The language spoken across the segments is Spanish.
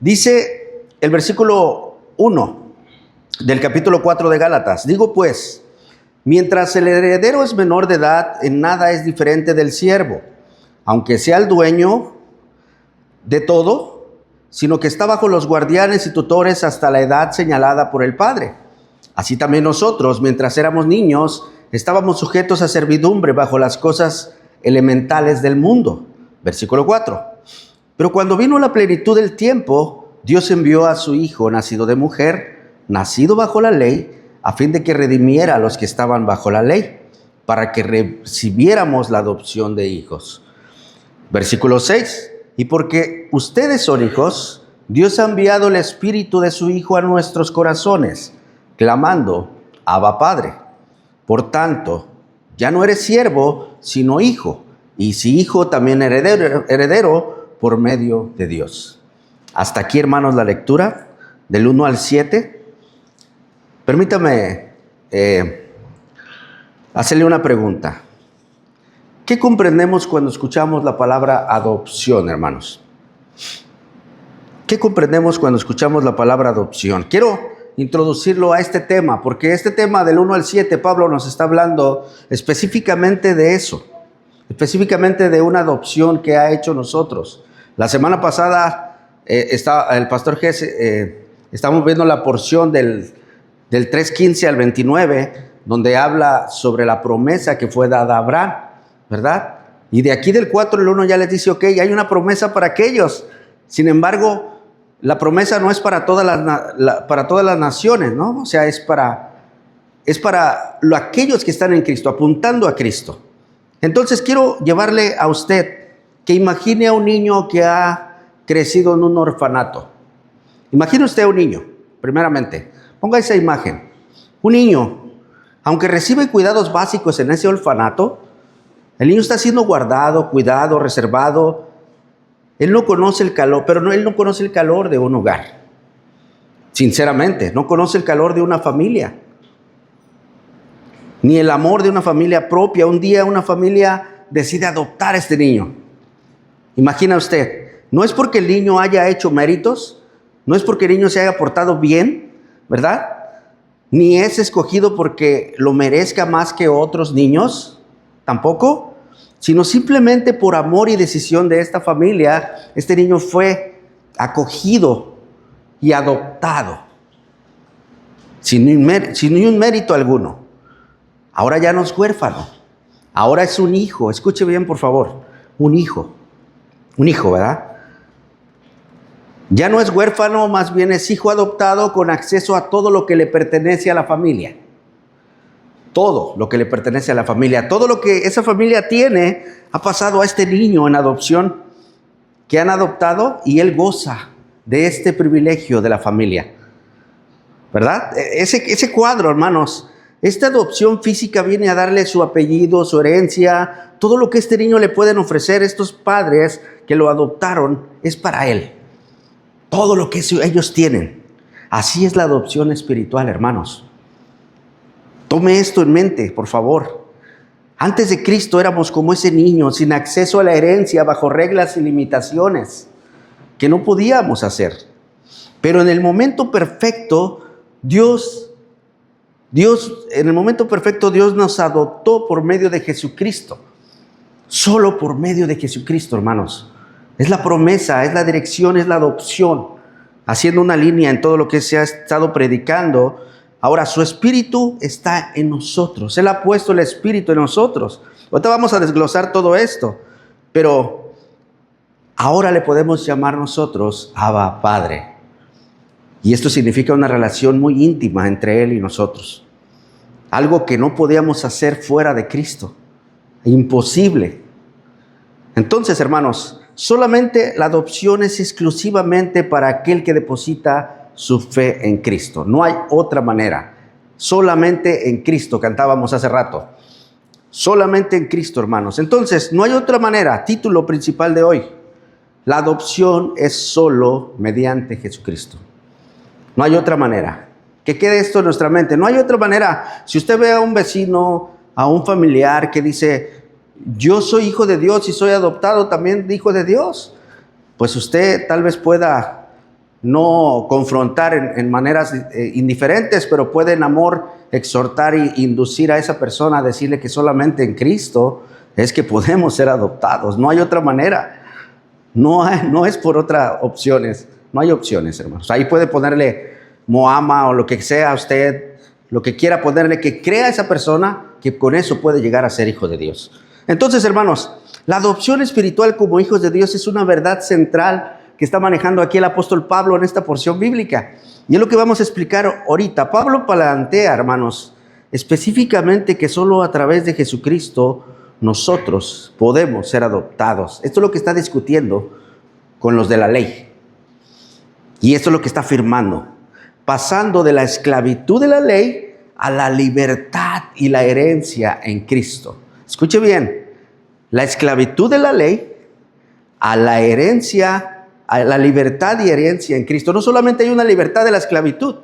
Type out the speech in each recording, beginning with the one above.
Dice el versículo 1 del capítulo 4 de Gálatas: digo pues, mientras el heredero es menor de edad, en nada es diferente del siervo, aunque sea el dueño de todo, sino que está bajo los guardianes y tutores hasta la edad señalada por el Padre. Así también nosotros, mientras éramos niños, estábamos sujetos a servidumbre bajo las cosas elementales del mundo. Versículo 4. Pero cuando vino la plenitud del tiempo, Dios envió a su Hijo, nacido de mujer, nacido bajo la ley, a fin de que redimiera a los que estaban bajo la ley, para que recibiéramos la adopción de hijos. Versículo 6. Y porque ustedes son hijos, Dios ha enviado el Espíritu de su Hijo a nuestros corazones, clamando: Abba, Padre. Por tanto, ya no eres siervo, sino hijo, y si hijo, también heredero por medio de Dios. Hasta aquí, hermanos, la lectura del 1 al 7. Permítame hacerle una pregunta. ¿Qué comprendemos cuando escuchamos la palabra adopción, hermanos? ¿Qué comprendemos cuando escuchamos la palabra adopción? Quiero introducirlo a este tema, porque este tema del 1 al 7, Pablo nos está hablando específicamente de eso, específicamente de una adopción que ha hecho nosotros. La semana pasada el pastor Jesse, estamos viendo la porción del 3:15 al 29, donde habla sobre la promesa que fue dada a Abraham, ¿verdad? Y de aquí del 4 al 1 ya les dice, ok, hay una promesa para aquellos. Sin embargo, la promesa no es para todas las naciones, ¿no? O sea, es para aquellos que están en Cristo, apuntando a Cristo. Entonces quiero llevarle a usted que imagine a un niño que ha crecido en un orfanato. Imagine usted a un niño, primeramente. Ponga esa imagen. Un niño, aunque recibe cuidados básicos en ese orfanato, el niño está siendo guardado, cuidado, reservado. Él no conoce el calor, pero él no conoce el calor de un hogar. Sinceramente, no conoce el calor de una familia, ni el amor de una familia propia. Un día una familia decide adoptar a este niño. Imagina usted, no es porque el niño haya hecho méritos, no es porque el niño se haya portado bien, ¿verdad? Ni es escogido porque lo merezca más que otros niños, tampoco, sino simplemente por amor y decisión de esta familia, este niño fue acogido y adoptado, sin ni un mérito alguno. Ahora ya no es huérfano, ahora es un hijo. Escuche bien, por favor, un hijo, ¿verdad? Ya no es huérfano, más bien es hijo adoptado con acceso a todo lo que le pertenece a la familia. Todo lo que le pertenece a la familia, todo lo que esa familia tiene, ha pasado a este niño en adopción que han adoptado, y él goza de este privilegio de la familia, ¿verdad? Ese cuadro, hermanos, esta adopción física viene a darle su apellido, su herencia, todo lo que este niño le pueden ofrecer estos padres que lo adoptaron es para él. Todo lo que ellos tienen. Así es la adopción espiritual, hermanos. Tome esto en mente, por favor. Antes de Cristo éramos como ese niño, sin acceso a la herencia, bajo reglas y limitaciones que no podíamos hacer. Pero en el momento perfecto, Dios nos adoptó por medio de Jesucristo. Solo por medio de Jesucristo, hermanos. Es la promesa, es la dirección, es la adopción. Haciendo una línea en todo lo que se ha estado predicando. Ahora, su Espíritu está en nosotros. Él ha puesto el Espíritu en nosotros. Ahorita vamos a desglosar todo esto. Pero ahora le podemos llamar nosotros Abba, Padre. Y esto significa una relación muy íntima entre Él y nosotros. Algo que no podíamos hacer fuera de Cristo. Imposible. Entonces, hermanos, solamente la adopción es exclusivamente para aquel que deposita su fe en Cristo. No hay otra manera. Solamente en Cristo, cantábamos hace rato. Solamente en Cristo, hermanos. Entonces, no hay otra manera. Título principal de hoy. La adopción es solo mediante Jesucristo. No hay otra manera. Que quede esto en nuestra mente. No hay otra manera. Si usted ve a un vecino, a un familiar que dice, yo soy hijo de Dios y soy adoptado también de hijo de Dios, pues usted tal vez pueda no confrontar en maneras indiferentes, pero puede en amor exhortar e inducir a esa persona a decirle que solamente en Cristo es que podemos ser adoptados. No hay otra manera. No es por otras opciones. No hay opciones, hermanos. Ahí puede ponerle Moama o lo que sea usted, lo que quiera ponerle, que crea esa persona que con eso puede llegar a ser hijo de Dios. Entonces, hermanos, la adopción espiritual como hijos de Dios es una verdad central que está manejando aquí el apóstol Pablo en esta porción bíblica. Y es lo que vamos a explicar ahorita. Pablo plantea, hermanos, específicamente que solo a través de Jesucristo nosotros podemos ser adoptados. Esto es lo que está discutiendo con los de la ley. Y esto es lo que está afirmando. Pasando de la esclavitud de la ley a la libertad y la herencia en Cristo. Escuche bien. La esclavitud de la ley a la herencia, a la libertad y herencia en Cristo. No solamente hay una libertad de la esclavitud.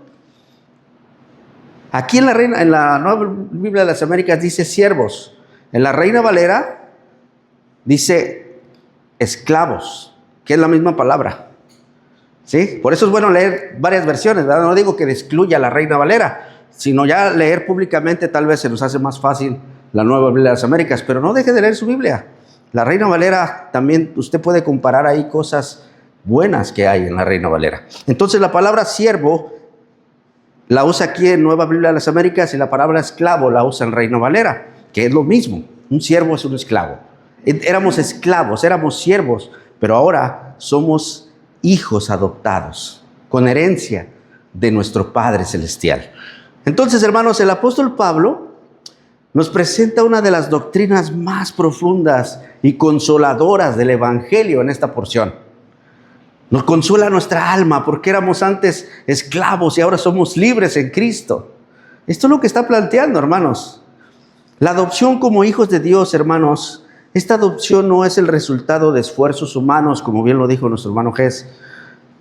Aquí en la Nueva Biblia de las Américas dice siervos. En la Reina Valera dice esclavos, que es la misma palabra. ¿Sí? Por eso es bueno leer varias versiones, ¿verdad? No digo que excluya la Reina Valera, sino ya leer públicamente tal vez se nos hace más fácil la Nueva Biblia de las Américas, pero no deje de leer su Biblia. La Reina Valera también usted puede comparar ahí cosas buenas que hay en la Reina Valera. Entonces la palabra siervo la usa aquí en Nueva Biblia de las Américas y la palabra esclavo la usa en Reina Valera, que es lo mismo. Un siervo es un esclavo. Éramos esclavos, éramos siervos, pero ahora somos hijos adoptados, con herencia de nuestro Padre Celestial. Entonces, hermanos, el apóstol Pablo nos presenta una de las doctrinas más profundas y consoladoras del Evangelio en esta porción. Nos consuela nuestra alma porque éramos antes esclavos y ahora somos libres en Cristo. Esto es lo que está planteando, hermanos. La adopción como hijos de Dios, hermanos, esta adopción no es el resultado de esfuerzos humanos, como bien lo dijo nuestro hermano Ges.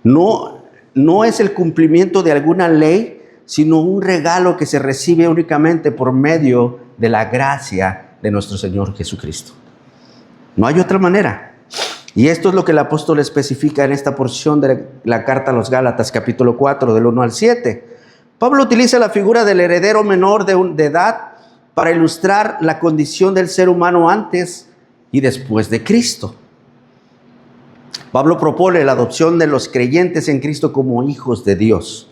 No es el cumplimiento de alguna ley, sino un regalo que se recibe únicamente por medio de la gracia de nuestro Señor Jesucristo. No hay otra manera. Y esto es lo que el apóstol especifica en esta porción de la carta a los Gálatas, capítulo 4, del 1 al 7. Pablo utiliza la figura del heredero menor de edad para ilustrar la condición del ser humano antes y después de Cristo. Pablo propone la adopción de los creyentes en Cristo como hijos de Dios.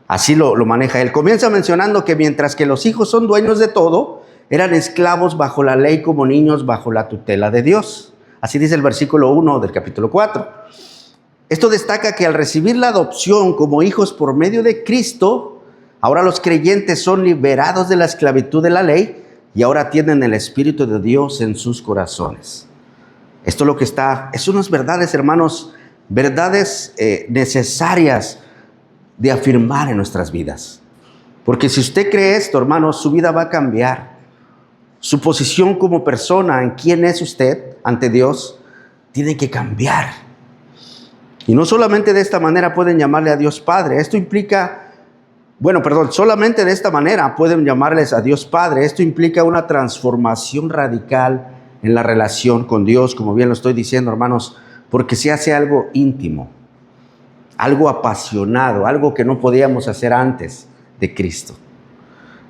Así lo maneja él. Comienza mencionando que mientras que los hijos son dueños de todo, eran esclavos bajo la ley como niños bajo la tutela de Dios. Así dice el versículo 1 del capítulo 4. Esto destaca que al recibir la adopción como hijos por medio de Cristo, ahora los creyentes son liberados de la esclavitud de la ley y ahora tienen el Espíritu de Dios en sus corazones. Esto es lo que es unas verdades, hermanos, verdades necesarias de afirmar en nuestras vidas. Porque si usted cree esto, hermanos, su vida va a cambiar. Su posición como persona, en quién es usted ante Dios, tiene que cambiar. Y no solamente de esta manera pueden llamarle a Dios Padre. Esto implica, solamente de esta manera pueden llamarles a Dios Padre. Esto implica una transformación radical en la relación con Dios, como bien lo estoy diciendo, hermanos, porque se hace algo íntimo, algo apasionado, algo que no podíamos hacer antes de Cristo.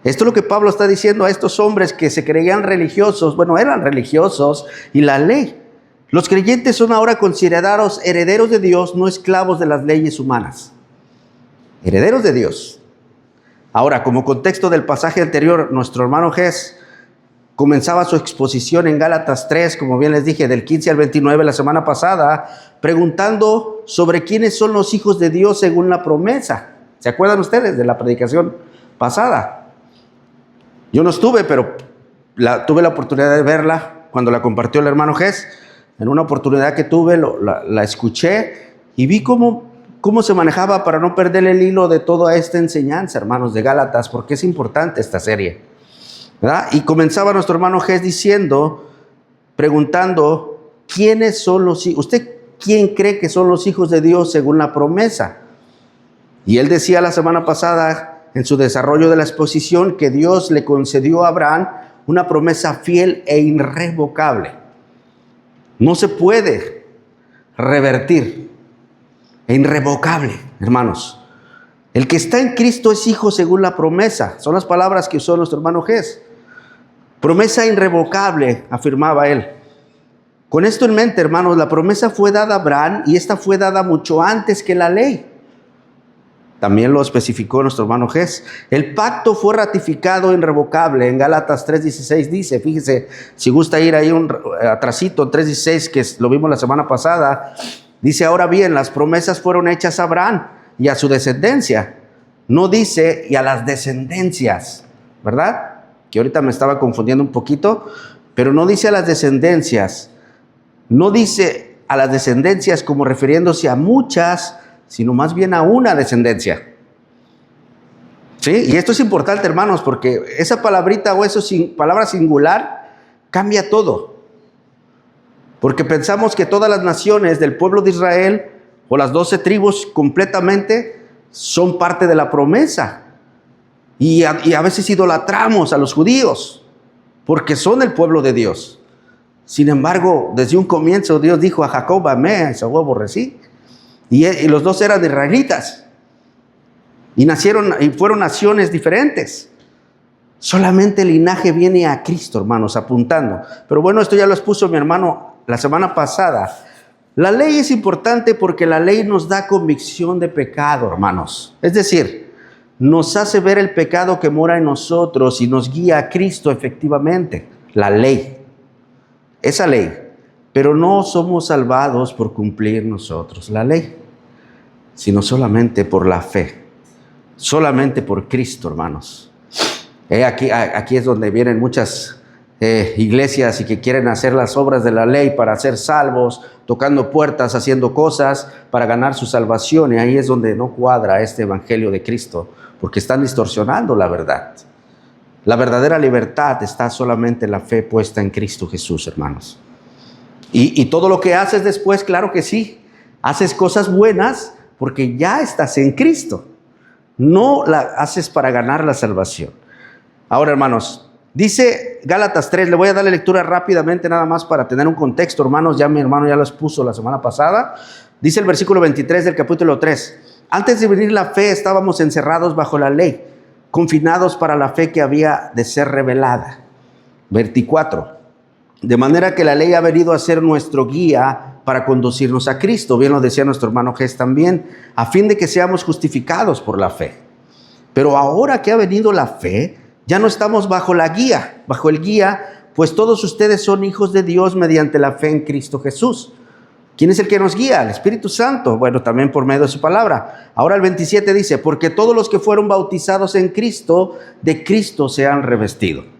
Esto es lo que Pablo está diciendo a estos hombres que se creían religiosos. Eran religiosos y la ley. Los creyentes son ahora considerados herederos de Dios, no esclavos de las leyes humanas. Herederos de Dios. Ahora, como contexto del pasaje anterior, nuestro hermano Ges comenzaba su exposición en Gálatas 3, como bien les dije, del 15 al 29 la semana pasada, preguntando sobre quiénes son los hijos de Dios según la promesa. ¿Se acuerdan ustedes de la predicación pasada? Yo no estuve, pero tuve la oportunidad de verla cuando la compartió el hermano Ges. En una oportunidad que tuve, la escuché y vi cómo se manejaba para no perder el hilo de toda esta enseñanza, hermanos, de Gálatas, porque es importante esta serie, ¿verdad? Y comenzaba nuestro hermano Ges preguntando, ¿quiénes son los hijos? ¿Usted quién cree que son los hijos de Dios según la promesa? Y él decía la semana pasada, en su desarrollo de la exposición, que Dios le concedió a Abraham una promesa fiel e irrevocable. No se puede revertir, e irrevocable. hermanos. El que está en Cristo es hijo según la promesa. Son las palabras que usó nuestro hermano Ges. Promesa irrevocable, afirmaba él. Con esto en mente, hermanos, la promesa fue dada a Abraham y esta fue dada mucho antes que la ley. También lo especificó nuestro hermano Ges. El pacto fue ratificado irrevocable. En Gálatas 3:16 dice, fíjese, si gusta ir ahí un atrasito, en 3:16, que lo vimos la semana pasada, dice, ahora bien, las promesas fueron hechas a Abraham y a su descendencia. No dice, y a las descendencias, ¿verdad? Que ahorita me estaba confundiendo un poquito, pero no dice a las descendencias. No dice a las descendencias como refiriéndose a muchas, sino más bien a una descendencia. ¿Sí? Y esto es importante, hermanos, porque esa palabrita o esa palabra singular cambia todo. Porque pensamos que todas las naciones del pueblo de Israel, o las 12 tribus completamente, son parte de la promesa. Y a veces idolatramos a los judíos, porque son el pueblo de Dios. Sin embargo, desde un comienzo Dios dijo a Jacob, amé, a Esaú aborrecí. Y los dos eran israelitas. Y nacieron y fueron naciones diferentes. Solamente el linaje viene a Cristo, hermanos, apuntando. Pero bueno, esto ya lo expuso mi hermano la semana pasada. La ley es importante porque la ley nos da convicción de pecado, hermanos. Es decir, nos hace ver el pecado que mora en nosotros y nos guía a Cristo efectivamente. La ley. Esa ley. Pero no somos salvados por cumplir nosotros la ley, sino solamente por la fe, solamente por Cristo, hermanos. Aquí es donde vienen muchas iglesias y que quieren hacer las obras de la ley para ser salvos, tocando puertas, haciendo cosas para ganar su salvación, y ahí es donde no cuadra este evangelio de Cristo, porque están distorsionando la verdad. La verdadera libertad está solamente en la fe puesta en Cristo Jesús, hermanos. Y todo lo que haces después, claro que sí, haces cosas buenas porque ya estás en Cristo. No la haces para ganar la salvación. Ahora, hermanos, dice Gálatas 3, le voy a dar la lectura rápidamente nada más para tener un contexto, hermanos. Ya mi hermano ya los puso la semana pasada. Dice el versículo 23 del capítulo 3. Antes de venir la fe estábamos encerrados bajo la ley, confinados para la fe que había de ser revelada. 24. De manera que la ley ha venido a ser nuestro guía para conducirnos a Cristo. Bien lo decía nuestro hermano Ges también, a fin de que seamos justificados por la fe. Pero ahora que ha venido la fe, ya no estamos bajo la guía, bajo el guía, pues todos ustedes son hijos de Dios mediante la fe en Cristo Jesús. ¿Quién es el que nos guía? El Espíritu Santo. Bueno, también por medio de su palabra. Ahora el 27 dice, porque todos los que fueron bautizados en Cristo, de Cristo se han revestido.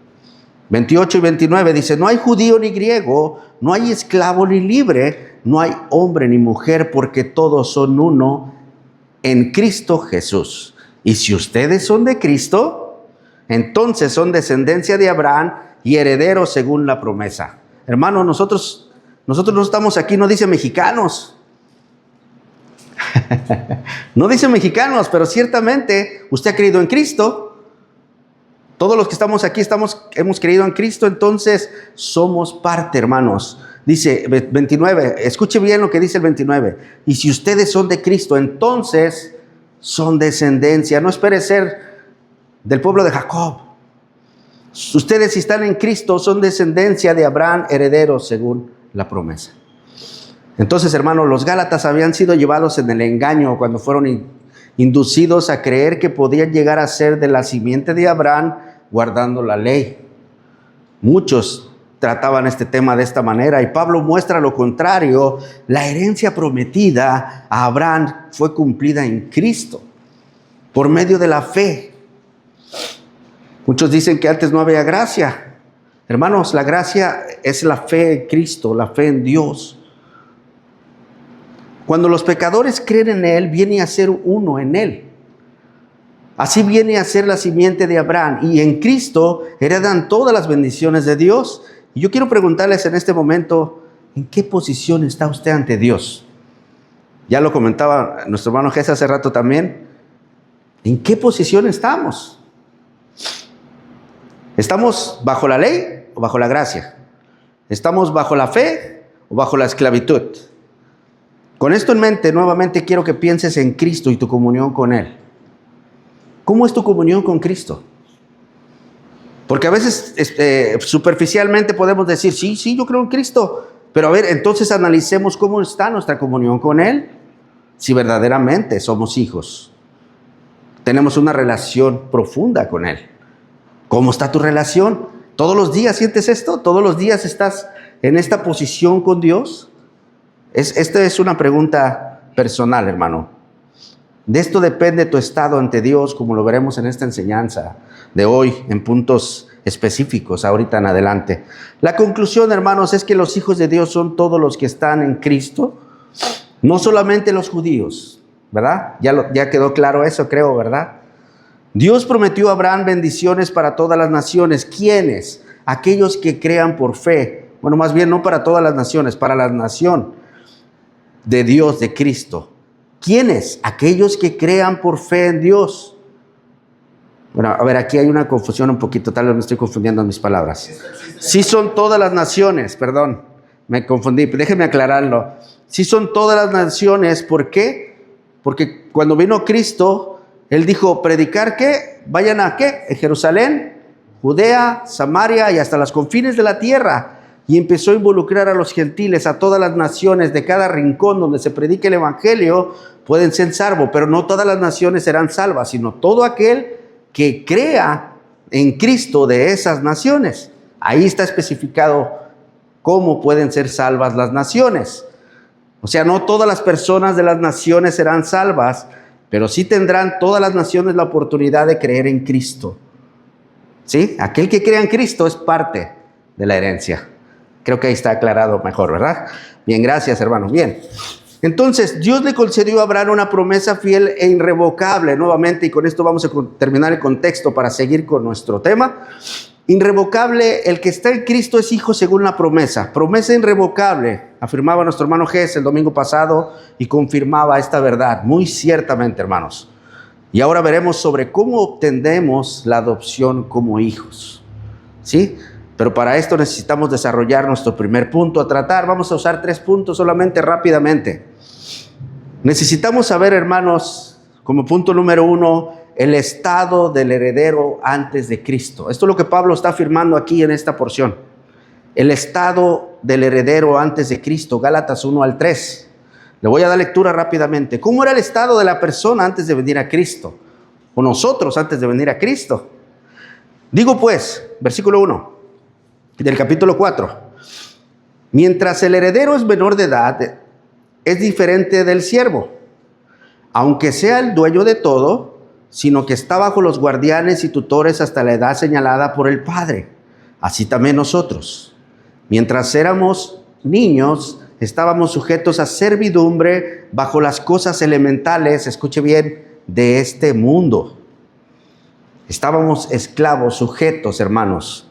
28 y 29 dice, no hay judío ni griego, no hay esclavo ni libre, no hay hombre ni mujer, porque todos son uno en Cristo Jesús. Y si ustedes son de Cristo, entonces son descendencia de Abraham y herederos según la promesa. Hermanos, nosotros no estamos aquí, no dice mexicanos. No dice mexicanos, pero ciertamente usted ha creído en Cristo. Todos los que estamos aquí hemos creído en Cristo, entonces somos parte, hermanos. Dice 29, escuche bien lo que dice el 29. Y si ustedes son de Cristo, entonces son descendencia. No espere ser del pueblo de Jacob. Ustedes, si están en Cristo, son descendencia de Abraham, herederos según la promesa. Entonces, hermanos, los Gálatas habían sido llevados en el engaño cuando fueron inducidos a creer que podían llegar a ser de la simiente de Abraham guardando la ley. Muchos trataban este tema de esta manera y Pablo muestra lo contrario. La herencia prometida a Abraham fue cumplida en Cristo por medio de la fe. Muchos dicen que antes no había gracia. Hermanos, la gracia es la fe en Cristo, la fe en Dios. Cuando los pecadores creen en Él, viene a ser uno en Él. Así viene a ser la simiente de Abraham. Y en Cristo heredan todas las bendiciones de Dios. Y yo quiero preguntarles en este momento, ¿en qué posición está usted ante Dios? Ya lo comentaba nuestro hermano Jesús hace rato también. ¿En qué posición estamos? ¿Estamos bajo la ley o bajo la gracia? ¿Estamos bajo la fe o bajo la esclavitud? Con esto en mente, nuevamente quiero que pienses en Cristo y tu comunión con Él. ¿Cómo es tu comunión con Cristo? Porque a veces superficialmente podemos decir, sí, yo creo en Cristo. Pero a ver, entonces analicemos cómo está nuestra comunión con Él. Si verdaderamente somos hijos, tenemos una relación profunda con Él. ¿Cómo está tu relación? ¿Todos los días sientes esto? ¿Todos los días estás en esta posición con Dios? Esta es una pregunta personal, hermano. De esto depende tu estado ante Dios, como lo veremos en esta enseñanza de hoy, en puntos específicos, ahorita en adelante. La conclusión, hermanos, es que los hijos de Dios son todos los que están en Cristo, no solamente los judíos, ¿verdad? Ya quedó claro eso, creo, ¿verdad? Dios prometió a Abraham bendiciones para todas las naciones. ¿Quiénes? Aquellos que crean por fe. Bueno, más bien no para todas las naciones, para la nación de Dios, de Cristo. ¿Quiénes? Aquellos que crean por fe en Dios. Bueno, a ver, aquí hay una confusión un poquito, tal vez me estoy confundiendo en mis palabras. Sí son todas las naciones, perdón, me confundí, déjenme aclararlo. Sí son todas las naciones, ¿por qué? Porque cuando vino Cristo, Él dijo, ¿predicar qué? ¿Vayan a qué? En Jerusalén, Judea, Samaria y hasta los confines de la tierra. Y empezó a involucrar a los gentiles, a todas las naciones, de cada rincón donde se predique el evangelio, pueden ser salvos, pero no todas las naciones serán salvas, sino todo aquel que crea en Cristo de esas naciones. Ahí está especificado cómo pueden ser salvas las naciones. O sea, no todas las personas de las naciones serán salvas, pero sí tendrán todas las naciones la oportunidad de creer en Cristo. ¿Sí? Aquel que crea en Cristo es parte de la herencia. Creo que ahí está aclarado mejor, ¿verdad? Bien, gracias, hermanos. Bien. Entonces, Dios le concedió a Abraham una promesa fiel e irrevocable, nuevamente, y con esto vamos a terminar el contexto para seguir con nuestro tema. Irrevocable, el que está en Cristo es hijo según la promesa. Promesa irrevocable, afirmaba nuestro hermano Gess el domingo pasado y confirmaba esta verdad, muy ciertamente, hermanos. Y ahora veremos sobre cómo obtenemos la adopción como hijos. ¿Sí? Pero para esto necesitamos desarrollar nuestro primer punto a tratar. Vamos a usar 3 puntos solamente rápidamente. Necesitamos saber, hermanos, como punto número 1, el estado del heredero antes de Cristo. Esto es lo que Pablo está afirmando aquí en esta porción. El estado del heredero antes de Cristo, Gálatas 1 al 3. Le voy a dar lectura rápidamente. ¿Cómo era el estado de la persona antes de venir a Cristo? O nosotros antes de venir a Cristo. Digo pues, versículo 1. Del capítulo 4. Mientras el heredero es menor de edad, es diferente del siervo, aunque sea el dueño de todo, sino que está bajo los guardianes y tutores hasta la edad señalada por el padre. Así también nosotros, mientras éramos niños, estábamos sujetos a servidumbre bajo las cosas elementales, escuche bien, de este mundo. Estábamos esclavos, sujetos, hermanos.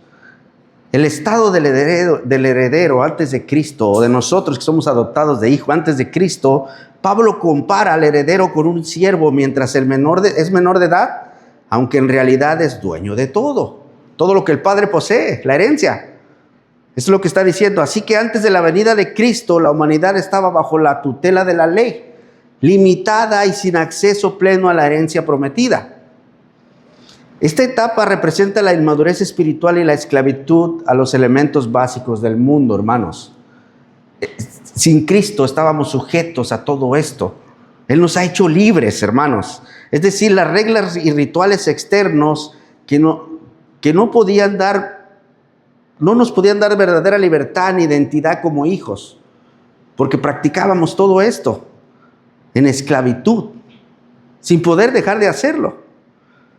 El estado del heredero antes de Cristo, o de nosotros que somos adoptados de hijo antes de Cristo, Pablo compara al heredero con un siervo mientras es menor de edad, aunque en realidad es dueño de todo lo que el padre posee, la herencia. Eso es lo que está diciendo. Así que antes de la venida de Cristo, la humanidad estaba bajo la tutela de la ley, limitada y sin acceso pleno a la herencia prometida. Esta etapa representa la inmadurez espiritual y la esclavitud a los elementos básicos del mundo, hermanos. Sin Cristo estábamos sujetos a todo esto. Él nos ha hecho libres, hermanos. Es decir, las reglas y rituales externos que no nos podían dar verdadera libertad ni identidad como hijos, porque practicábamos todo esto en esclavitud, sin poder dejar de hacerlo.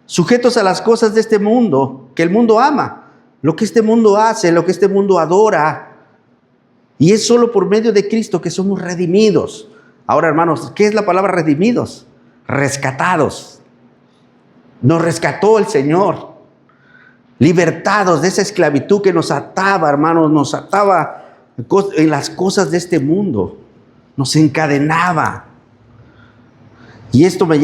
Sujetos a las cosas de este mundo, que el mundo ama, lo que este mundo hace, lo que este mundo adora. Y es solo por medio de Cristo que somos redimidos. Ahora, hermanos, ¿qué es la palabra redimidos? Rescatados. Nos rescató el Señor. Libertados de esa esclavitud que nos ataba, hermanos, nos ataba en las cosas de este mundo. Nos encadenaba. Y esto se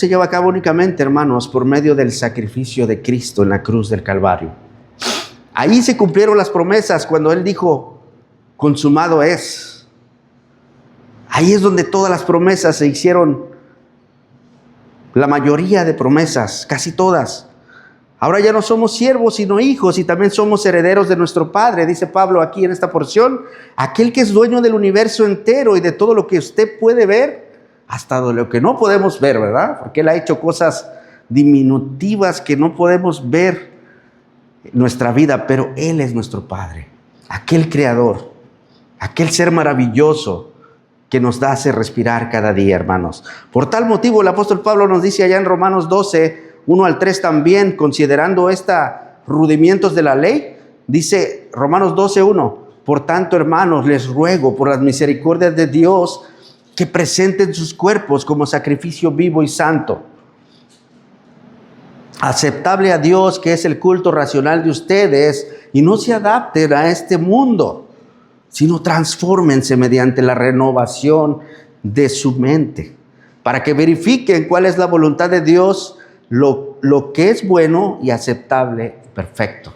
lleva a cabo únicamente, hermanos, por medio del sacrificio de Cristo en la cruz del Calvario. Ahí se cumplieron las promesas cuando Él dijo, consumado es. Ahí es donde todas las promesas se hicieron, la mayoría de promesas, casi todas. Ahora ya no somos siervos sino hijos y también somos herederos de nuestro Padre, dice Pablo aquí en esta porción. Aquel que es dueño del universo entero y de todo lo que usted puede ver, hasta de lo que no podemos ver, ¿verdad? Porque Él ha hecho cosas diminutivas que no podemos ver en nuestra vida, pero Él es nuestro Padre, aquel creador, aquel ser maravilloso que nos hace respirar cada día, hermanos. Por tal motivo el apóstol Pablo nos dice allá en Romanos 12, 1 al 3 también, considerando estos rudimientos de la ley, dice Romanos 12, 1, por tanto, hermanos, les ruego por las misericordias de Dios que presenten sus cuerpos como sacrificio vivo y santo, aceptable a Dios, que es el culto racional de ustedes, y no se adapten a este mundo, sino transfórmense mediante la renovación de su mente, para que verifiquen cuál es la voluntad de Dios, lo que es bueno y aceptable y perfecto.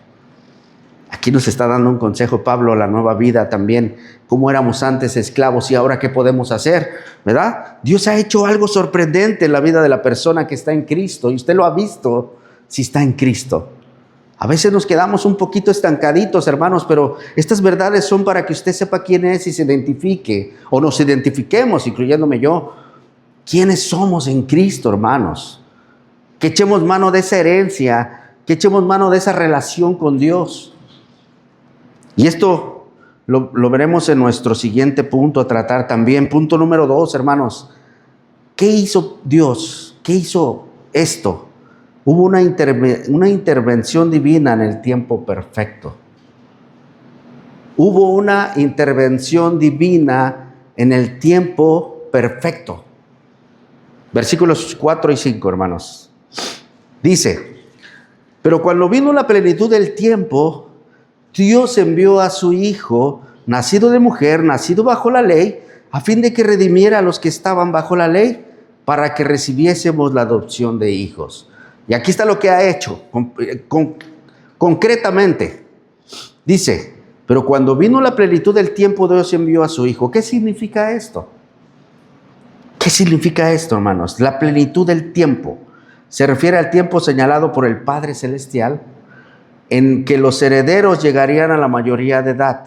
Aquí nos está dando un consejo Pablo, la nueva vida también, cómo éramos antes esclavos y ahora qué podemos hacer, ¿verdad? Dios ha hecho algo sorprendente en la vida de la persona que está en Cristo, y usted lo ha visto si está en Cristo. A veces nos quedamos un poquito estancaditos, hermanos, pero estas verdades son para que usted sepa quién es y se identifique, o nos identifiquemos, incluyéndome yo, quiénes somos en Cristo, hermanos. Que echemos mano de esa herencia, que echemos mano de esa relación con Dios. Y esto lo veremos en nuestro siguiente punto a tratar también. Punto número 2, hermanos. ¿Qué hizo Dios? ¿Qué hizo esto? Hubo una intervención divina en el tiempo perfecto. Hubo una intervención divina en el tiempo perfecto. Versículos 4 y 5, hermanos. Dice, pero cuando vino la plenitud del tiempo, Dios envió a su Hijo, nacido de mujer, nacido bajo la ley, a fin de que redimiera a los que estaban bajo la ley, para que recibiésemos la adopción de hijos. Y aquí está lo que ha hecho, concretamente. Dice, pero cuando vino la plenitud del tiempo, Dios envió a su Hijo. ¿Qué significa esto? ¿Qué significa esto, hermanos? La plenitud del tiempo. Se refiere al tiempo señalado por el Padre Celestial, en que los herederos llegarían a la mayoría de edad.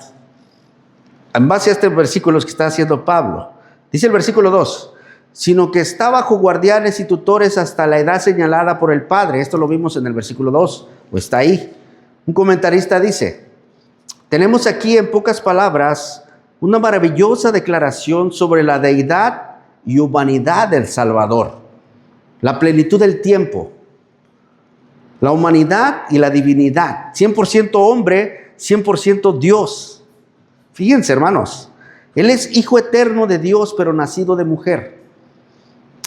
En base a este versículo que está haciendo Pablo, dice el versículo 2, sino que está bajo guardianes y tutores hasta la edad señalada por el Padre. Esto lo vimos en el versículo 2, o está ahí. Un comentarista dice, tenemos aquí en pocas palabras una maravillosa declaración sobre la deidad y humanidad del Salvador. La plenitud del tiempo, la humanidad y la divinidad, 100% hombre, 100% Dios. Fíjense, hermanos, Él es Hijo eterno de Dios, pero nacido de mujer.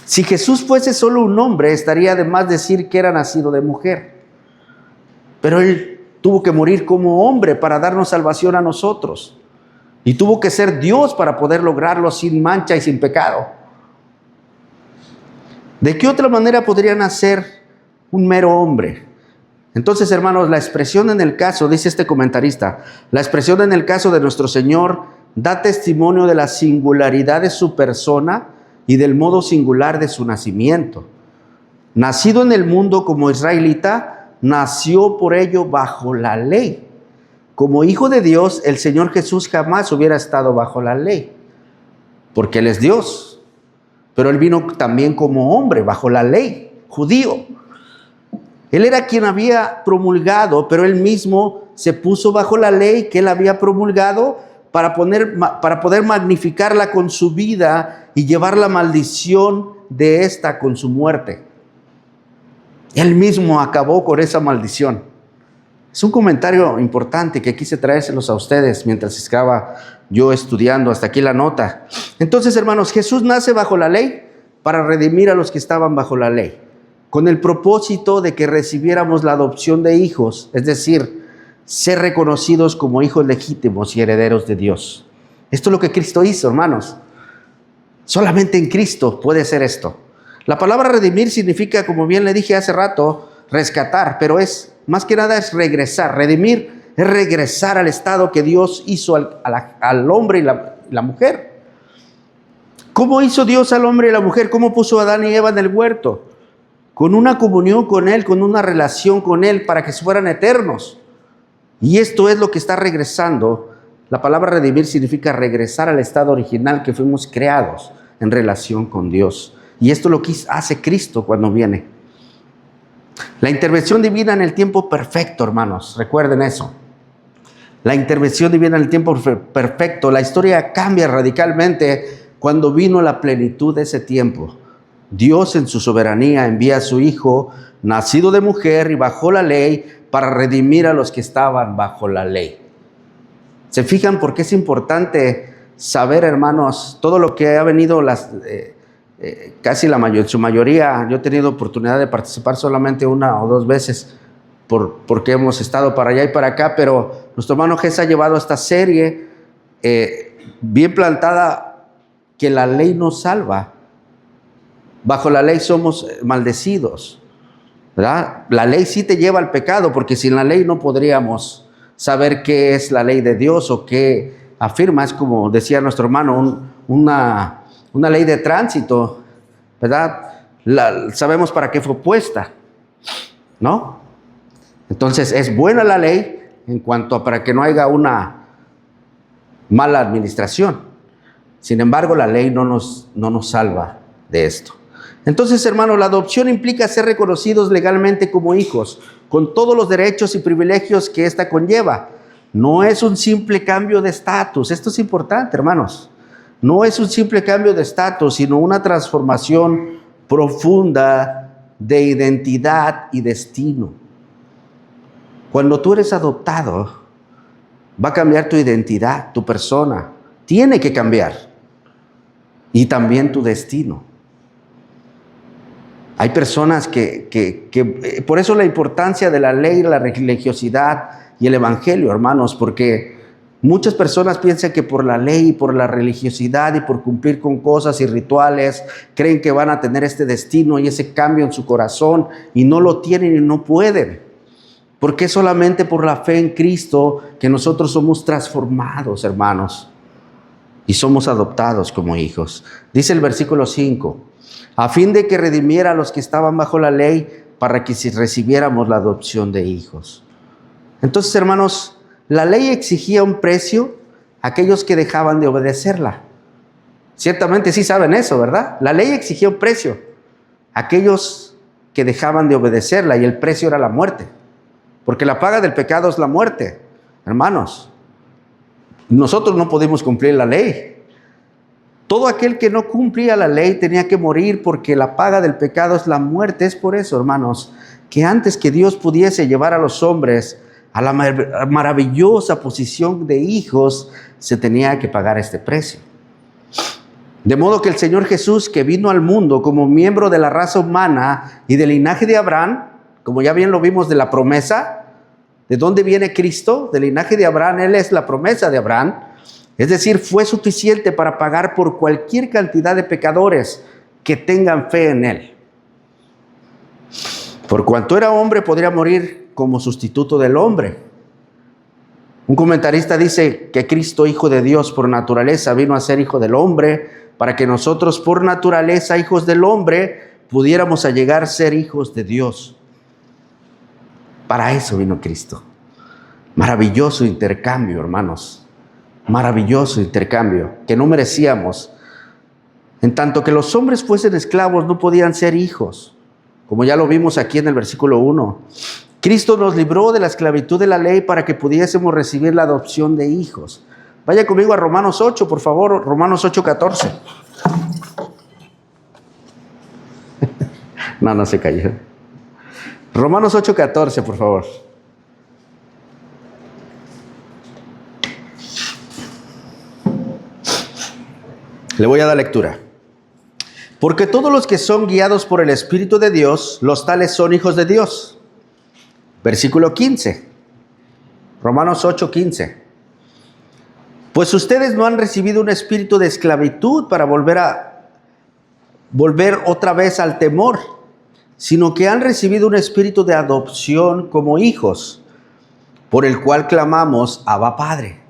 Si Jesús fuese solo un hombre, estaría de más decir que era nacido de mujer. Pero Él tuvo que morir como hombre para darnos salvación a nosotros. Y tuvo que ser Dios para poder lograrlo sin mancha y sin pecado. ¿De qué otra manera podría nacer un mero hombre? Entonces, hermanos, la expresión en el caso, dice este comentarista, la expresión en el caso de nuestro Señor da testimonio de la singularidad de su persona y del modo singular de su nacimiento. Nacido en el mundo como israelita, nació por ello bajo la ley. Como Hijo de Dios, el Señor Jesús jamás hubiera estado bajo la ley, porque Él es Dios. Pero Él vino también como hombre, bajo la ley, judío. Él era quien había promulgado, pero Él mismo se puso bajo la ley que Él había promulgado para poder magnificarla con su vida y llevar la maldición de esta con su muerte. Él mismo acabó con esa maldición. Es un comentario importante que quise traérselos a ustedes mientras estaba yo estudiando. Hasta aquí la nota. Entonces, hermanos, Jesús nace bajo la ley para redimir a los que estaban bajo la ley, con el propósito de que recibiéramos la adopción de hijos, es decir, ser reconocidos como hijos legítimos y herederos de Dios. Esto es lo que Cristo hizo, hermanos. Solamente en Cristo puede ser esto. La palabra redimir significa, como bien le dije hace rato, rescatar, pero más que nada es regresar. Redimir es regresar al estado que Dios hizo al hombre y la mujer. ¿Cómo hizo Dios al hombre y a la mujer? ¿Cómo puso a Adán y Eva en el huerto? Con una comunión con Él, con una relación con Él, para que fueran eternos. Y esto es lo que está regresando. La palabra redimir significa regresar al estado original que fuimos creados en relación con Dios. Y esto es lo que hace Cristo cuando viene. La intervención divina en el tiempo perfecto, hermanos. Recuerden eso. La intervención divina en el tiempo perfecto. La historia cambia radicalmente cuando vino la plenitud de ese tiempo. Dios en su soberanía envía a su Hijo, nacido de mujer y bajo la ley, para redimir a los que estaban bajo la ley. ¿Se fijan por qué es importante saber, hermanos, todo lo que ha venido casi en su mayoría? Yo he tenido oportunidad de participar solamente una o dos veces porque hemos estado para allá y para acá, pero nuestro hermano Jesús ha llevado esta serie bien plantada, que la ley nos salva. Bajo la ley somos maldecidos, ¿verdad? La ley sí te lleva al pecado, porque sin la ley no podríamos saber qué es la ley de Dios o qué afirma. Es como decía nuestro hermano, una ley de tránsito, ¿verdad? Sabemos para qué fue puesta, ¿no? Entonces es buena la ley en cuanto a para que no haya una mala administración. Sin embargo, la ley no nos salva de esto. Entonces, hermano, la adopción implica ser reconocidos legalmente como hijos, con todos los derechos y privilegios que ésta conlleva. No es un simple cambio de estatus. Esto es importante, hermanos. No es un simple cambio de estatus, sino una transformación profunda de identidad y destino. Cuando tú eres adoptado, va a cambiar tu identidad, tu persona. Tiene que cambiar. Y también tu destino. Hay personas que por eso la importancia de la ley, la religiosidad y el evangelio, hermanos, porque muchas personas piensan que por la ley, por la religiosidad y por cumplir con cosas y rituales, creen que van a tener este destino y ese cambio en su corazón, y no lo tienen y no pueden. Porque es solamente por la fe en Cristo que nosotros somos transformados, hermanos, y somos adoptados como hijos. Dice el versículo 5. A fin de que redimiera a los que estaban bajo la ley, para que recibiéramos la adopción de hijos. Entonces, hermanos, la ley exigía un precio a aquellos que dejaban de obedecerla. Ciertamente sí saben eso, ¿verdad? La ley exigía un precio a aquellos que dejaban de obedecerla, y el precio era la muerte. Porque la paga del pecado es la muerte, hermanos. Nosotros no podemos cumplir la ley. Todo aquel que no cumplía la ley tenía que morir, porque la paga del pecado es la muerte. Es por eso, hermanos, que antes que Dios pudiese llevar a los hombres a la maravillosa posición de hijos, se tenía que pagar este precio. De modo que el Señor Jesús, que vino al mundo como miembro de la raza humana y del linaje de Abraham, como ya bien lo vimos de la promesa, ¿de dónde viene Cristo? Del linaje de Abraham. Él es la promesa de Abraham. Es decir, fue suficiente para pagar por cualquier cantidad de pecadores que tengan fe en Él. Por cuanto era hombre, podría morir como sustituto del hombre. Un comentarista dice que Cristo, Hijo de Dios por naturaleza, vino a ser Hijo del hombre, para que nosotros por naturaleza, hijos del hombre, pudiéramos llegar a ser hijos de Dios. Para eso vino Cristo. Maravilloso intercambio, hermanos. Maravilloso intercambio que no merecíamos. En tanto que los hombres fuesen esclavos, no podían ser hijos, como ya lo vimos aquí en el versículo 1. Cristo nos libró de la esclavitud de la ley para que pudiésemos recibir la adopción de hijos. Vaya conmigo a Romanos 8, por favor. Romanos 8:14. No se cayó. Romanos 8:14, por favor. Le voy a dar lectura. Porque todos los que son guiados por el Espíritu de Dios, los tales son hijos de Dios. Versículo 15. Romanos 8:15. Pues ustedes no han recibido un espíritu de esclavitud para volver otra vez al temor, sino que han recibido un espíritu de adopción como hijos, por el cual clamamos, Abba Padre.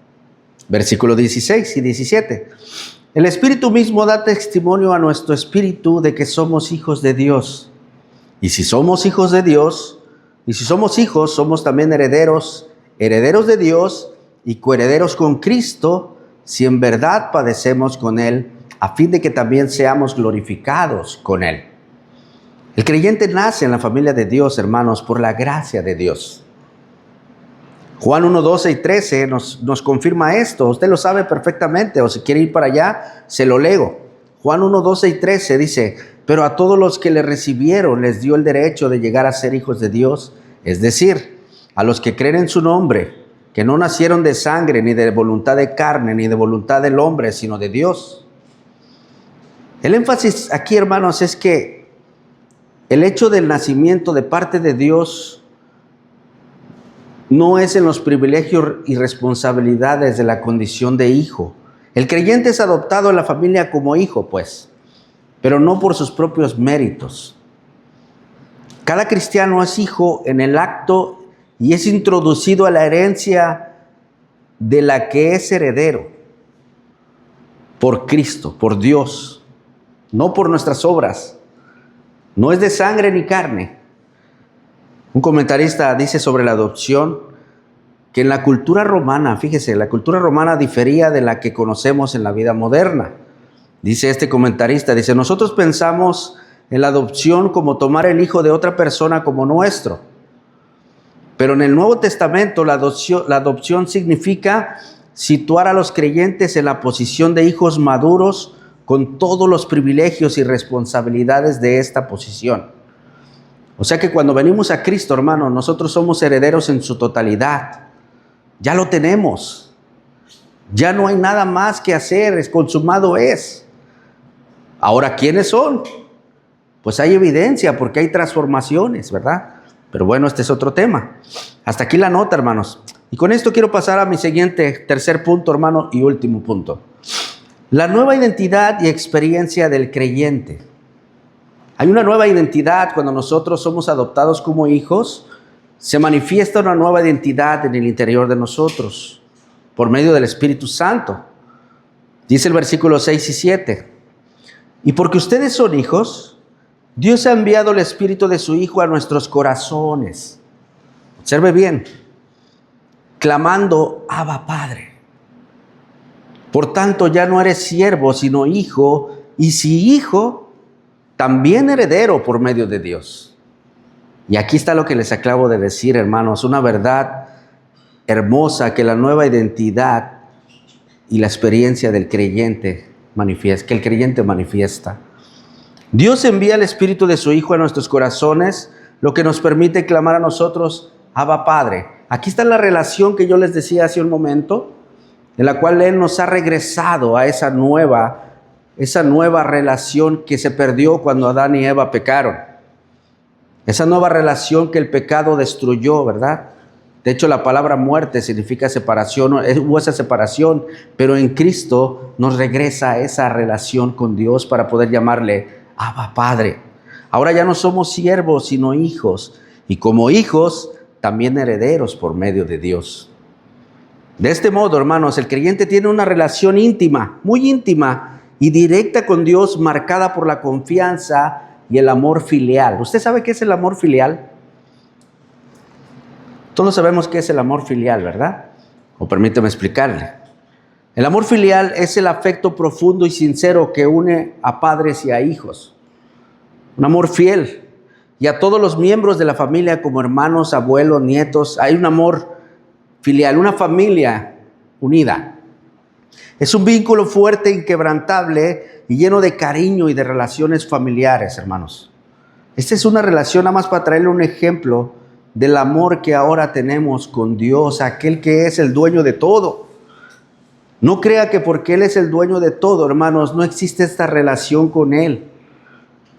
Versículo 16 y 17. El Espíritu mismo da testimonio a nuestro espíritu de que somos hijos de Dios. Y si somos hijos de Dios, y si somos hijos, somos también herederos, herederos de Dios y coherederos con Cristo, si en verdad padecemos con Él, a fin de que también seamos glorificados con Él. El creyente nace en la familia de Dios, hermanos, por la gracia de Dios. Juan 1, 12 y 13 nos confirma esto. Usted lo sabe perfectamente, o si quiere ir para allá, se lo leo. Juan 1, 12 y 13 dice: pero a todos los que le recibieron les dio el derecho de llegar a ser hijos de Dios, es decir, a los que creen en su nombre, que no nacieron de sangre, ni de voluntad de carne, ni de voluntad del hombre, sino de Dios. El énfasis aquí, hermanos, es que el hecho del nacimiento de parte de Dios no es en los privilegios y responsabilidades de la condición de hijo. El creyente es adoptado en la familia como hijo, pues, pero no por sus propios méritos. Cada cristiano es hijo en el acto y es introducido a la herencia de la que es heredero por Cristo, por Dios, no por nuestras obras. No es de sangre ni carne. Un comentarista dice sobre la adopción que en la cultura romana, fíjese, la cultura romana difería de la que conocemos en la vida moderna. Dice este comentarista, dice: nosotros pensamos en la adopción como tomar el hijo de otra persona como nuestro. Pero en el Nuevo Testamento la adopción significa situar a los creyentes en la posición de hijos maduros con todos los privilegios y responsabilidades de esta posición. O sea que cuando venimos a Cristo, hermano, nosotros somos herederos en su totalidad. Ya lo tenemos. Ya no hay nada más que hacer, es consumado es. Ahora, ¿quiénes son? Pues hay evidencia porque hay transformaciones, ¿verdad? Pero bueno, este es otro tema. Hasta aquí la nota, hermanos. Y con esto quiero pasar a mi siguiente, tercer punto, hermano, y último punto. La nueva identidad y experiencia del creyente. Hay una nueva identidad cuando nosotros somos adoptados como hijos. Se manifiesta una nueva identidad en el interior de nosotros por medio del Espíritu Santo. Dice el versículo 6 y 7. Y porque ustedes son hijos, Dios ha enviado el Espíritu de su Hijo a nuestros corazones. Observe bien. Clamando: Abba, Padre. Por tanto, ya no eres siervo, sino hijo. Y si hijo, también heredero por medio de Dios. Y aquí está lo que les acabo de decir, hermanos, una verdad hermosa que la nueva identidad y la experiencia del creyente manifiesta, que el creyente manifiesta. Dios envía el Espíritu de su Hijo a nuestros corazones, lo que nos permite clamar a nosotros: Abba, Padre. Aquí está la relación que yo les decía hace un momento, en la cual Él nos ha regresado a esa nueva relación que se perdió cuando Adán y Eva pecaron. Esa nueva relación que el pecado destruyó, ¿verdad? De hecho, la palabra muerte significa separación, hubo esa separación, pero en Cristo nos regresa esa relación con Dios para poder llamarle Abba, Padre. Ahora ya no somos siervos, sino hijos, y como hijos, también herederos por medio de Dios. De este modo, hermanos, el creyente tiene una relación íntima, muy íntima y directa con Dios, marcada por la confianza y el amor filial. ¿Usted sabe qué es el amor filial? Todos sabemos qué es el amor filial, ¿verdad? O permíteme explicarle. El amor filial es el afecto profundo y sincero que une a padres y a hijos. Un amor fiel. Y a todos los miembros de la familia, como hermanos, abuelos, nietos, hay un amor filial, una familia unida. Es un vínculo fuerte, inquebrantable y lleno de cariño y de relaciones familiares, hermanos. Esta es una relación, nada más para traerle un ejemplo del amor que ahora tenemos con Dios, aquel que es el dueño de todo. No crea que porque Él es el dueño de todo, hermanos, no existe esta relación con Él.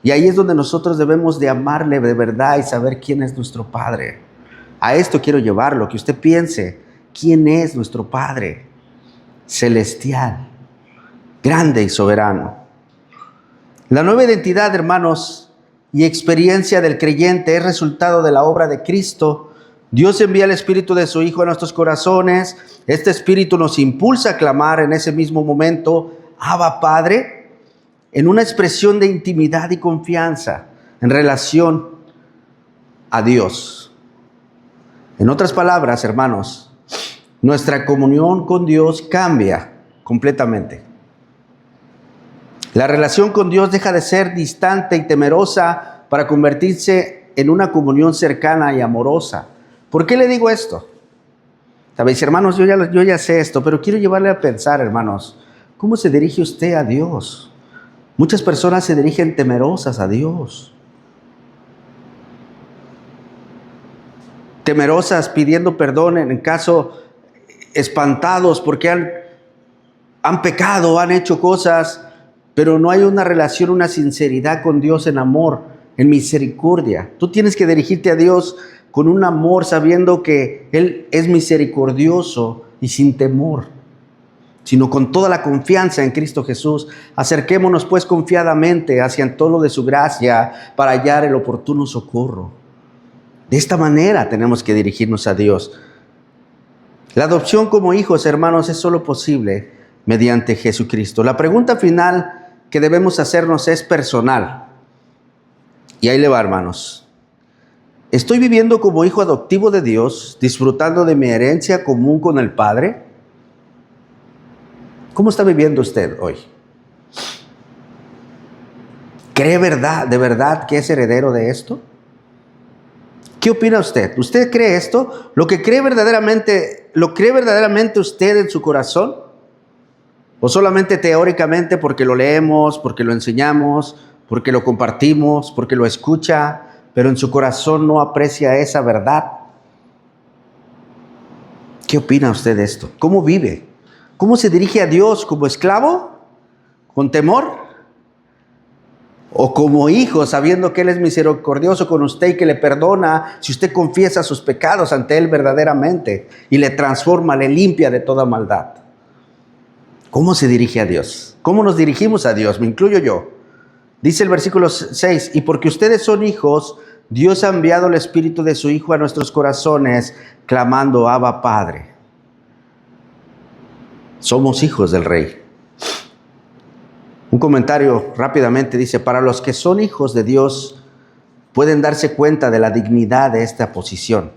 Y ahí es donde nosotros debemos de amarle de verdad y saber quién es nuestro Padre. A esto quiero llevarlo, que usted piense, ¿quién es nuestro Padre? Celestial, grande y soberano. La nueva identidad, hermanos, y experiencia del creyente es resultado de la obra de Cristo. Dios envía el Espíritu de su Hijo a nuestros corazones. Este Espíritu nos impulsa a clamar en ese mismo momento: Abba Padre, en una expresión de intimidad y confianza en relación a Dios. En otras palabras, hermanos, nuestra comunión con Dios cambia completamente. La relación con Dios deja de ser distante y temerosa para convertirse en una comunión cercana y amorosa. ¿Por qué le digo esto? Sabéis, hermanos, yo ya sé esto, pero quiero llevarle a pensar, hermanos, ¿cómo se dirige usted a Dios? Muchas personas se dirigen temerosas a Dios. Temerosas, pidiendo perdón en caso, espantados porque han pecado, han hecho cosas, pero no hay una relación, una sinceridad con Dios en amor, en misericordia. Tú tienes que dirigirte a Dios con un amor, sabiendo que Él es misericordioso y sin temor, sino con toda la confianza en Cristo Jesús. Acerquémonos pues confiadamente hacia el trono de su gracia para hallar el oportuno socorro. De esta manera tenemos que dirigirnos a Dios. La adopción como hijos, hermanos, es solo posible mediante Jesucristo. La pregunta final que debemos hacernos es personal. Y ahí le va, hermanos. ¿Estoy viviendo como hijo adoptivo de Dios, disfrutando de mi herencia común con el Padre? ¿Cómo está viviendo usted hoy? ¿Cree de verdad que es heredero de esto? ¿Qué opina usted? ¿Usted cree esto? ¿Lo cree verdaderamente usted en su corazón? ¿O solamente teóricamente porque lo leemos, porque lo enseñamos, porque lo compartimos, porque lo escucha, pero en su corazón no aprecia esa verdad? ¿Qué opina usted de esto? ¿Cómo vive? ¿Cómo se dirige a Dios? ¿Como esclavo? ¿Con temor? ¿O como hijo, sabiendo que Él es misericordioso con usted y que le perdona si usted confiesa sus pecados ante Él verdaderamente y le transforma, le limpia de toda maldad? ¿Cómo se dirige a Dios? ¿Cómo nos dirigimos a Dios? Me incluyo yo. Dice el versículo 6, y porque ustedes son hijos, Dios ha enviado el Espíritu de su Hijo a nuestros corazones, clamando, Abba, Padre. Somos hijos del Rey. Un comentario rápidamente dice, para los que son hijos de Dios, pueden darse cuenta de la dignidad de esta posición.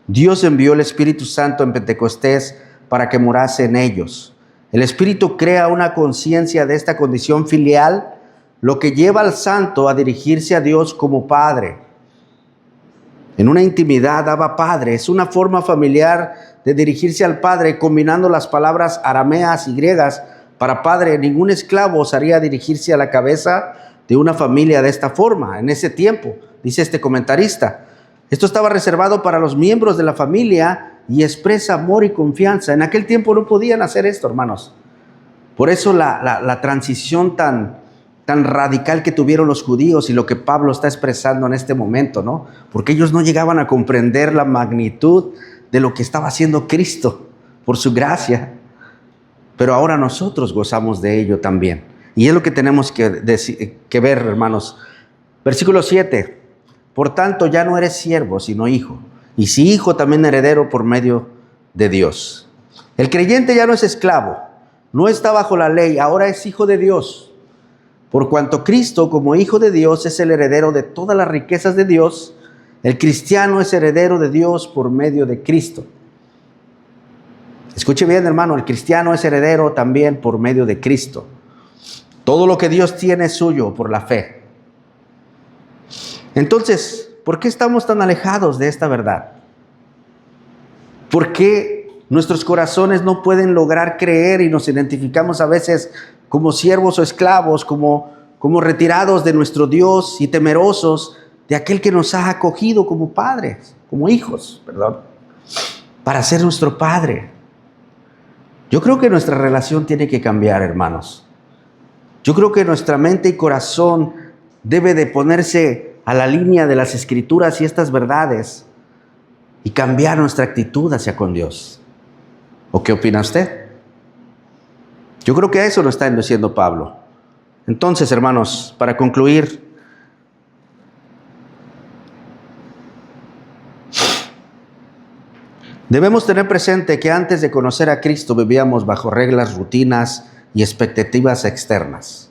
Dios envió el Espíritu Santo en Pentecostés para que morase en ellos. El Espíritu crea una conciencia de esta condición filial, lo que lleva al santo a dirigirse a Dios como Padre. En una intimidad, Abba Padre, es una forma familiar de dirigirse al Padre, combinando las palabras arameas y griegas. Para padre, ningún esclavo osaría dirigirse a la cabeza de una familia de esta forma. En ese tiempo, dice este comentarista, esto estaba reservado para los miembros de la familia y expresa amor y confianza. En aquel tiempo no podían hacer esto, hermanos. Por eso la transición tan radical que tuvieron los judíos y lo que Pablo está expresando en este momento, ¿no? Porque ellos no llegaban a comprender la magnitud de lo que estaba haciendo Cristo por su gracia. Pero ahora nosotros gozamos de ello también. Y es lo que tenemos que ver, hermanos. Versículo 7. Por tanto, ya no eres siervo, sino hijo. Y si hijo, también heredero por medio de Dios. El creyente ya no es esclavo. No está bajo la ley. Ahora es hijo de Dios. Por cuanto Cristo, como hijo de Dios, es el heredero de todas las riquezas de Dios, el cristiano es heredero de Dios por medio de Cristo. Escuche bien, hermano, el cristiano es heredero también por medio de Cristo. Todo lo que Dios tiene es suyo por la fe. Entonces, ¿por qué estamos tan alejados de esta verdad? ¿Por qué nuestros corazones no pueden lograr creer y nos identificamos a veces como siervos o esclavos, como retirados de nuestro Dios y temerosos de aquel que nos ha acogido como padres, como hijos, para ser nuestro Padre? Yo creo que nuestra relación tiene que cambiar, hermanos. Yo creo que nuestra mente y corazón debe de ponerse a la línea de las Escrituras y estas verdades y cambiar nuestra actitud hacia con Dios. ¿O qué opina usted? Yo creo que a eso lo está induciendo Pablo. Entonces, hermanos, para concluir, debemos tener presente que antes de conocer a Cristo vivíamos bajo reglas, rutinas y expectativas externas,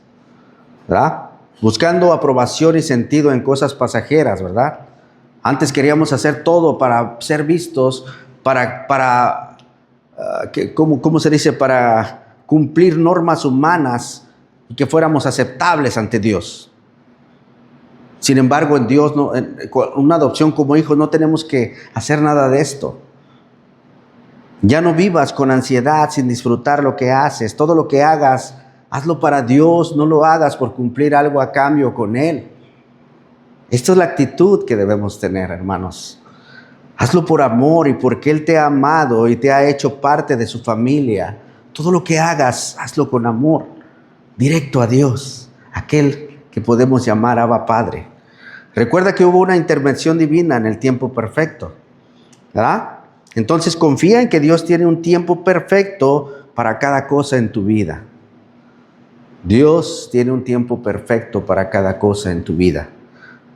¿verdad? Buscando aprobación y sentido en cosas pasajeras, ¿verdad? Antes queríamos hacer todo para ser vistos, ¿cómo se dice? Para cumplir normas humanas y que fuéramos aceptables ante Dios. Sin embargo, en Dios, con una adopción como hijos, no tenemos que hacer nada de esto. Ya no vivas con ansiedad sin disfrutar lo que haces. Todo lo que hagas, hazlo para Dios, no lo hagas por cumplir algo a cambio con Él. Esta es la actitud que debemos tener, hermanos. Hazlo por amor y porque Él te ha amado y te ha hecho parte de su familia. Todo lo que hagas, hazlo con amor, directo a Dios, aquel que podemos llamar Abba Padre. Recuerda que hubo una intervención divina en el tiempo perfecto, ¿verdad? Entonces confía en que Dios tiene un tiempo perfecto para cada cosa en tu vida. Dios tiene un tiempo perfecto para cada cosa en tu vida.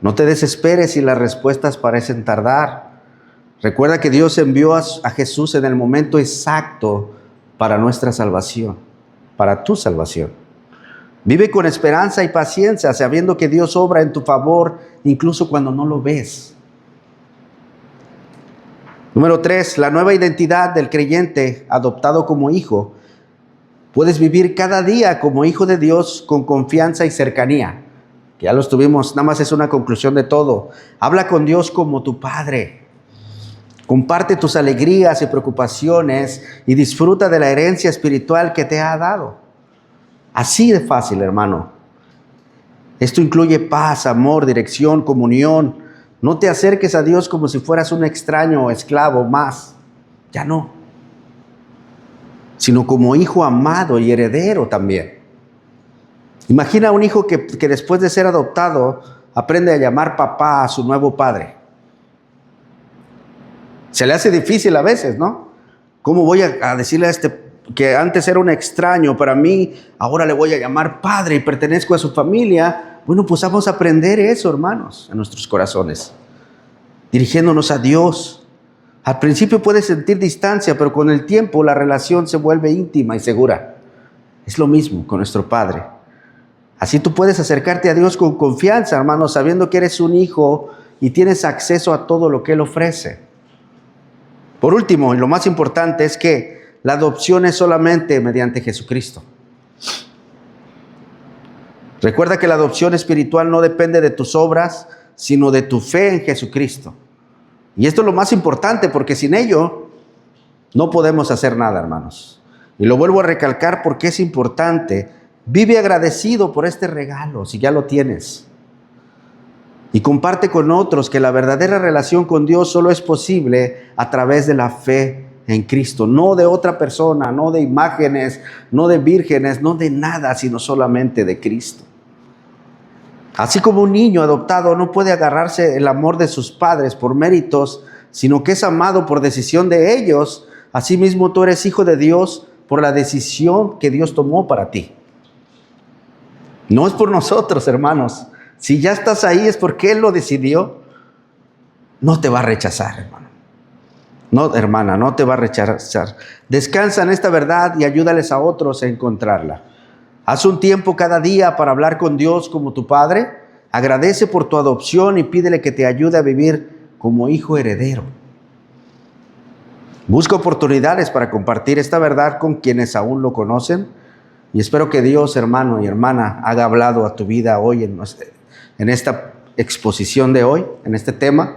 No te desesperes si las respuestas parecen tardar. Recuerda que Dios envió a Jesús en el momento exacto para nuestra salvación, para tu salvación. Vive con esperanza y paciencia, sabiendo que Dios obra en tu favor, incluso cuando no lo ves. Número 3, la nueva identidad del creyente adoptado como hijo. Puedes vivir cada día como hijo de Dios con confianza y cercanía. Ya lo estuvimos, nada más es una conclusión de todo. Habla con Dios como tu Padre. Comparte tus alegrías y preocupaciones y disfruta de la herencia espiritual que te ha dado. Así de fácil, hermano. Esto incluye paz, amor, dirección, comunión. No te acerques a Dios como si fueras un extraño o esclavo más. Ya no. Sino como hijo amado y heredero también. Imagina a un hijo que después de ser adoptado aprende a llamar papá a su nuevo padre. Se le hace difícil a veces, ¿no? ¿Cómo voy a decirle a este que antes era un extraño para mí, ahora le voy a llamar padre y pertenezco a su familia? Bueno, pues vamos a aprender eso, hermanos, en nuestros corazones, dirigiéndonos a Dios. Al principio puedes sentir distancia, pero con el tiempo la relación se vuelve íntima y segura. Es lo mismo con nuestro Padre. Así tú puedes acercarte a Dios con confianza, hermanos, sabiendo que eres un hijo y tienes acceso a todo lo que Él ofrece. Por último, y lo más importante, es que la adopción es solamente mediante Jesucristo. Recuerda que la adopción espiritual no depende de tus obras, sino de tu fe en Jesucristo. Y esto es lo más importante, porque sin ello no podemos hacer nada, hermanos. Y lo vuelvo a recalcar porque es importante. Vive agradecido por este regalo, si ya lo tienes. Y comparte con otros que la verdadera relación con Dios solo es posible a través de la fe en Cristo. No de otra persona, no de imágenes, no de vírgenes, no de nada, sino solamente de Cristo. Así como un niño adoptado no puede agarrarse el amor de sus padres por méritos, sino que es amado por decisión de ellos, asimismo tú eres hijo de Dios por la decisión que Dios tomó para ti. No es por nosotros, hermanos. Si ya estás ahí es porque Él lo decidió. No te va a rechazar, hermano. No, hermana, no te va a rechazar. Descansa en esta verdad y ayúdales a otros a encontrarla. Haz un tiempo cada día para hablar con Dios como tu Padre. Agradece por tu adopción y pídele que te ayude a vivir como hijo heredero. Busca oportunidades para compartir esta verdad con quienes aún lo conocen. Y espero que Dios, hermano y hermana, haya hablado a tu vida hoy en esta exposición de hoy, en este tema,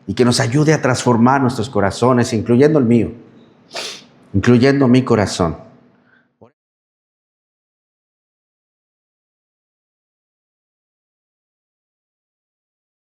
y que nos ayude a transformar nuestros corazones, incluyendo el mío, incluyendo mi corazón.